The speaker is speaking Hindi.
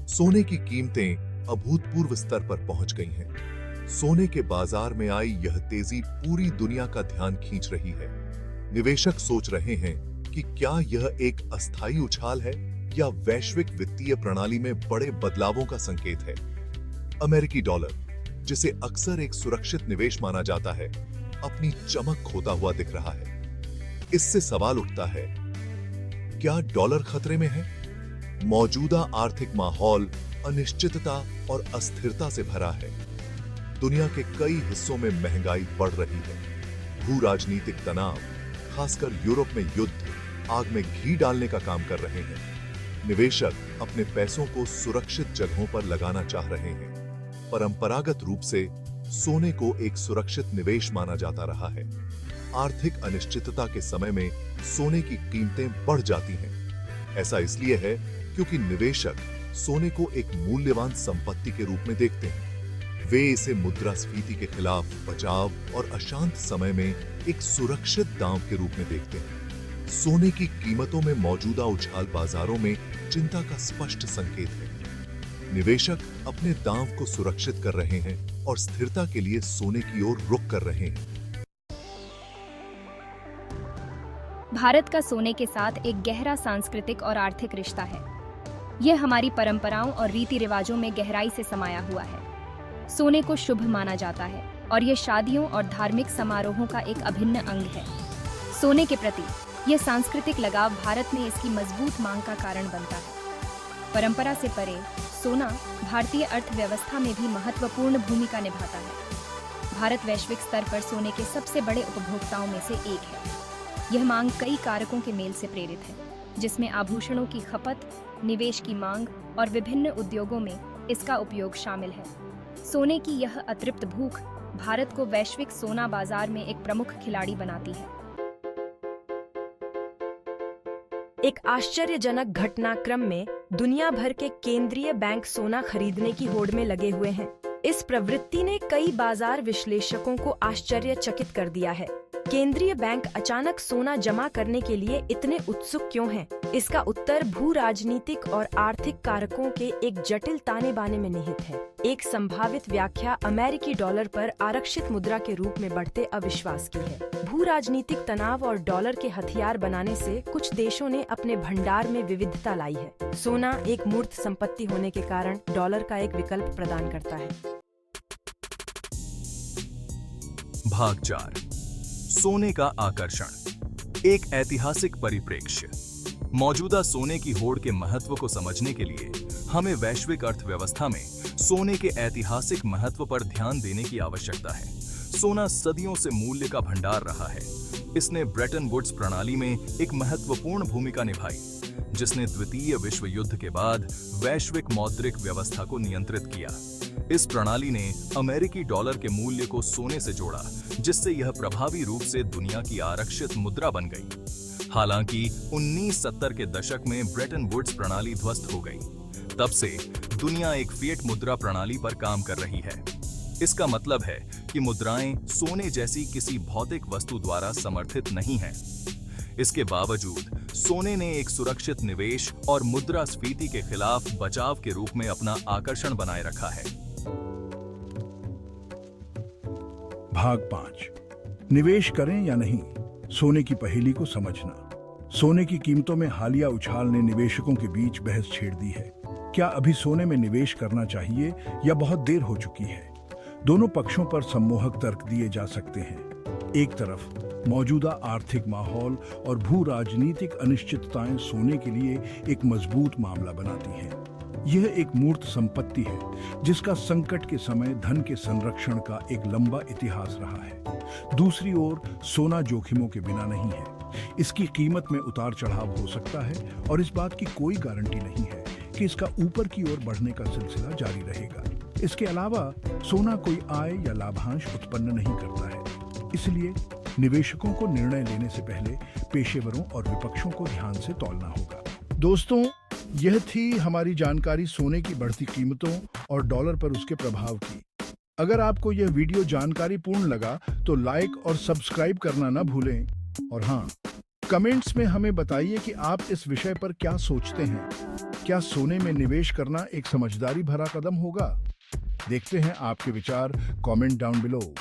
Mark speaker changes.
Speaker 1: सोने की कीमतें अभूतपूर्व स्तर पर पहुंच गई हैं। सोने के बाजार में आई यह तेजी पूरी दुनिया का ध्यान खींच रही है। निवेशक सोच रहे हैं कि क्या यह एक अस्थायी उछाल है या वैश्विक वित्तीय प्रणाली में बड़े बदलावों का संकेत है। अमेरिकी डॉलर, जिसे अक्सर एक सुरक्षित निवेश माना जाता है, अपनी चमक खोता हुआ दिख रहा है। इससे सवाल उठता है, क्या डॉलर खतरे में है? मौजूदा आर्थिक माहौल अनिश्चितता और अस्थिरता से भरा है। दुनिया के कई हिस्सों में महंगाई बढ़ रही है। भू राजनीतिक तनाव, खासकर यूरोप में युद्ध, आग में घी डालने का काम कर रहे हैं। निवेशक अपने पैसों को सुरक्षित जगहों पर लगाना चाह रहे हैं। परंपरागत रूप से सोने को एक सुरक्षित निवेश माना जाता रहा है। आर्थिक अनिश्चितता के समय में सोने की कीमतें बढ़ जाती हैं। ऐसा इसलिए है क्योंकि निवेशक सोने को एक मूल्यवान संपत्ति के रूप में देखते हैं। वे इसे मुद्रास्फीति के खिलाफ बचाव और अशांत समय में एक सुरक्षित दांव के रूप में देखते हैं। सोने की कीमतों में मौजूदा उछाल बाजारों में चिंता का स्पष्ट संकेत है। निवेशक अपने दांव को सुरक्षित कर रहे हैं और स्थिरता के लिए सोने की ओर रुख कर रहे हैं।
Speaker 2: भारत का सोने के साथ एक गहरा सांस्कृतिक और आर्थिक रिश्ता है। यह हमारी परंपराओं और रीति रिवाजों में गहराई से समाया हुआ है। सोने को शुभ माना जाता है और यह शादियों और धार्मिक समारोहों का एक अभिन्न अंग है। सोने के प्रति यह सांस्कृतिक लगाव भारत में इसकी मजबूत मांग का कारण बनता है। परंपरा से परे सोना भारतीय अर्थव्यवस्था में भी महत्वपूर्ण भूमिका निभाता है। भारत वैश्विक स्तर पर सोने के सबसे बड़े उपभोक्ताओं में से एक है। यह मांग कई कारकों के मेल से प्रेरित है, जिसमें आभूषणों की खपत, निवेश की मांग और विभिन्न उद्योगों में इसका उपयोग शामिल है। सोने की यह अतृप्त भूख भारत को वैश्विक सोना बाजार में एक प्रमुख खिलाड़ी बनाती है।
Speaker 3: एक आश्चर्यजनक घटनाक्रम में दुनिया भर के केंद्रीय बैंक सोना खरीदने की होड़ में लगे हुए हैं। इस प्रवृत्ति ने कई बाजार विश्लेषकों को आश्चर्यचकित कर दिया है। केंद्रीय बैंक अचानक सोना जमा करने के लिए इतने उत्सुक क्यों हैं? इसका उत्तर भू राजनीतिक और आर्थिक कारकों के एक जटिल ताने बाने में निहित है। एक संभावित व्याख्या अमेरिकी डॉलर पर आरक्षित मुद्रा के रूप में बढ़ते अविश्वास की है। भू राजनीतिक तनाव और डॉलर के हथियार बनाने से कुछ देशों ने अपने भंडार में विविधता लाई है। सोना एक मूर्त संपत्ति होने के कारण डॉलर का एक विकल्प प्रदान करता है।
Speaker 4: भाग 4, सोने का आकर्षण। एक ऐतिहासिक परिप्रेक्ष्य। मौजूदा सोने की होड़ के महत्व को समझने के लिए हमें वैश्विक अर्थव्यवस्था में सोने के ऐतिहासिक महत्व पर ध्यान देने की आवश्यकता है। सोना सदियों से मूल्य का भंडार रहा है। इसने ब्रेटन वुड्स प्रणाली में एक महत्वपूर्ण भूमिका निभाई, जिसने द्वितीय विश्व युद्ध के बाद वैश्विक मौद्रिक व्यवस्था को नियंत्रित किया। इस प्रणाली ने अमेरिकी डॉलर के मूल्य को सोने से जोड़ा, जिससे यह प्रभावी रूप से दुनिया की आरक्षित मुद्रा बन गई। हालांकि 1970 के दशक में ब्रेटन वुड्स प्रणाली ध्वस्त हो गई। तब से दुनिया एक फिएट मुद्रा प्रणाली पर काम कर रही है। इसका मतलब है कि मुद्राएं सोने जैसी किसी भौतिक वस्तु द्वारा समर्थित नहीं हैं। इसके बावजूद सोने ने एक सुरक्षित निवेश और मुद्रास्फीति के खिलाफ बचाव के रूप में अपना आकर्षण बनाए रखा है।
Speaker 5: भाग 5, निवेश करें या नहीं, सोने की पहेली को समझना। सोने की कीमतों में हालिया उछाल ने निवेशकों के बीच बहस छेड़ दी है। क्या अभी सोने में निवेश करना चाहिए या बहुत देर हो चुकी है? दोनों पक्षों पर सम्मोहक तर्क दिए जा सकते हैं। एक तरफ मौजूदा आर्थिक माहौल और भू राजनीतिक अनिश्चितताएं सोने के लिए एक मजबूत मामला बनाती हैं। यह एक मूर्त संपत्ति है जिसका संकट के समय धन के संरक्षण का एक लंबा इतिहास रहा है। दूसरी ओर सोना जोखिमों के बिना नहीं है। इसकी कीमत में उतार चढ़ाव हो सकता है और इस बात की कोई गारंटी नहीं है कि इसका ऊपर की ओर बढ़ने का सिलसिला जारी रहेगा। इसके अलावा सोना कोई आय या लाभांश उत्पन्न नहीं करता है। इसलिए निवेशकों को निर्णय लेने से पहले पेशेवरों और विपक्षों को ध्यान से तौलना होगा। दोस्तों, यह थी हमारी जानकारी सोने की बढ़ती कीमतों और डॉलर पर उसके प्रभाव की। अगर आपको यह वीडियो जानकारीपूर्ण लगा तो लाइक और सब्सक्राइब करना न भूलें। और हाँ, कमेंट्स में हमें बताइए कि आप इस विषय पर क्या सोचते हैं। क्या सोने में निवेश करना एक समझदारी भरा कदम होगा? देखते हैं आपके विचार कमेंट डाउन बिलो।